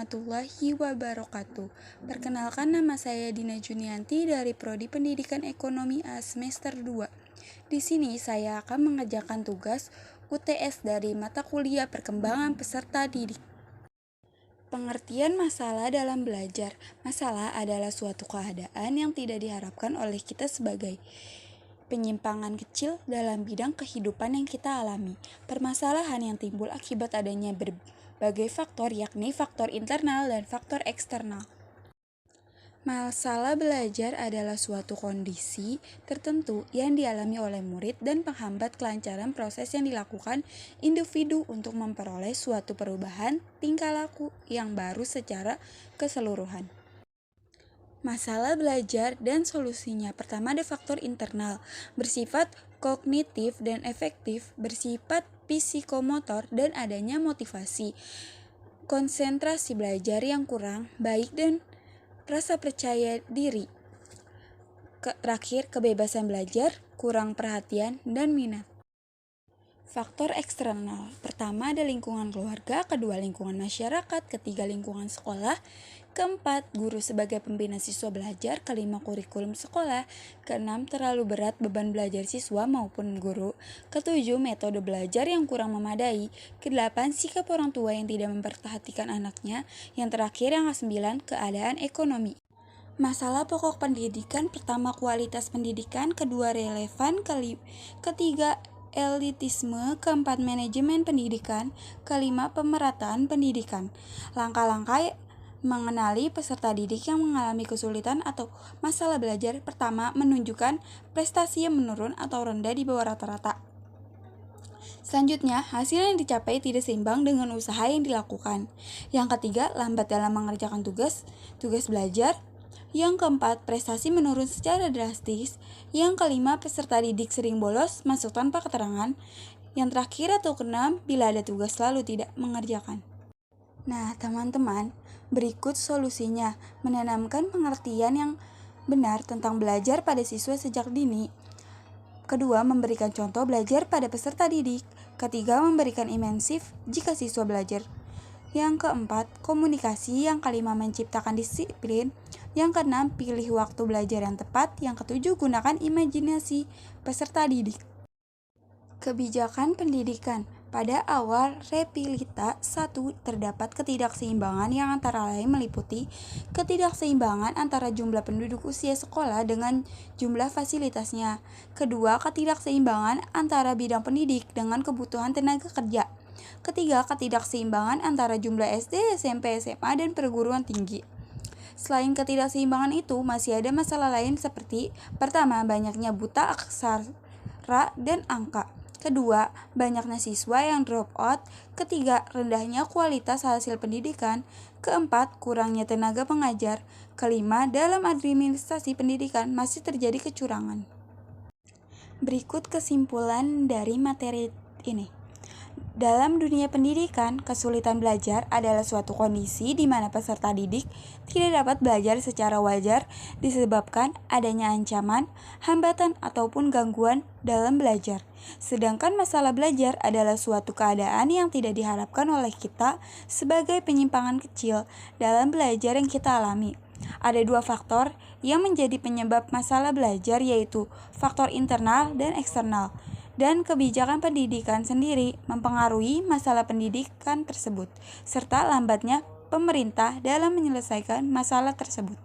warahmatullahi wabarakatuh. Perkenalkan, nama saya Dina Junianti dari Prodi Pendidikan Ekonomi A semester 2. Di sini saya akan mengerjakan tugas UTS dari mata kuliah Perkembangan Peserta Didik. Pengertian masalah dalam belajar. Masalah adalah suatu keadaan yang tidak diharapkan oleh kita sebagai penyimpangan kecil dalam bidang kehidupan yang kita alami. Permasalahan yang timbul akibat adanya berbagai faktor, yakni faktor internal dan faktor eksternal. Masalah belajar adalah suatu kondisi tertentu yang dialami oleh murid dan penghambat kelancaran proses yang dilakukan individu untuk memperoleh suatu perubahan tingkah laku yang baru secara keseluruhan. Masalah belajar dan solusinya. Pertama, ada faktor internal, bersifat kognitif dan efektif, bersifat psikomotor dan adanya motivasi, konsentrasi belajar yang kurang baik dan rasa percaya diri. Terakhir, kebebasan belajar, kurang perhatian dan minat. Faktor eksternal. Pertama, ada lingkungan keluarga, kedua lingkungan masyarakat, ketiga lingkungan sekolah, keempat guru sebagai pembina siswa belajar, kelima kurikulum sekolah, keenam terlalu berat beban belajar siswa maupun guru, ketujuh metode belajar yang kurang memadai, kedelapan sikap orang tua yang tidak memperhatikan anaknya, yang terakhir yang kesembilan keadaan ekonomi. Masalah pokok pendidikan. Pertama, kualitas pendidikan, kedua relevan, ketiga elitisme, keempat manajemen pendidikan, kelima pemerataan pendidikan. Langkah-langkah mengenali peserta didik yang mengalami kesulitan atau masalah belajar. Pertama, menunjukkan prestasi yang menurun atau rendah di bawah rata-rata. Selanjutnya, hasil yang dicapai tidak seimbang dengan usaha yang dilakukan. Yang ketiga, lambat dalam mengerjakan tugas belajar. Yang keempat, prestasi menurun secara drastis. Yang kelima, peserta didik sering bolos, masuk tanpa keterangan. Yang terakhir atau keenam, bila ada tugas lalu tidak mengerjakan. Nah, teman-teman, berikut solusinya. Menanamkan pengertian yang benar tentang belajar pada siswa sejak dini. Kedua, memberikan contoh belajar pada peserta didik. Ketiga, memberikan imensif jika siswa belajar. Yang keempat, komunikasi. Yang kelima, menciptakan disiplin. Yang keenam, pilih waktu belajar yang tepat. Yang ketujuh, gunakan imajinasi peserta didik. Kebijakan pendidikan. Pada awal Repilita 1 terdapat ketidakseimbangan yang antara lain meliputi ketidakseimbangan antara jumlah penduduk usia sekolah dengan jumlah fasilitasnya. Kedua, ketidakseimbangan antara bidang pendidik dengan kebutuhan tenaga kerja. Ketiga, ketidakseimbangan antara jumlah SD, SMP, SMA, dan perguruan tinggi. Selain ketidakseimbangan itu, masih ada masalah lain seperti: pertama, banyaknya buta aksara dan angka. Kedua, banyaknya siswa yang drop out. Ketiga, rendahnya kualitas hasil pendidikan. Keempat, kurangnya tenaga pengajar. Kelima, dalam administrasi pendidikan masih terjadi kecurangan. Berikut kesimpulan dari materi ini. Dalam dunia pendidikan, kesulitan belajar adalah suatu kondisi di mana peserta didik tidak dapat belajar secara wajar disebabkan adanya ancaman, hambatan, ataupun gangguan dalam belajar. Sedangkan masalah belajar adalah suatu keadaan yang tidak diharapkan oleh kita sebagai penyimpangan kecil dalam belajar yang kita alami. Ada dua faktor yang menjadi penyebab masalah belajar, yaitu faktor internal dan eksternal. Dan kebijakan pendidikan sendiri mempengaruhi masalah pendidikan tersebut, serta lambatnya pemerintah dalam menyelesaikan masalah tersebut.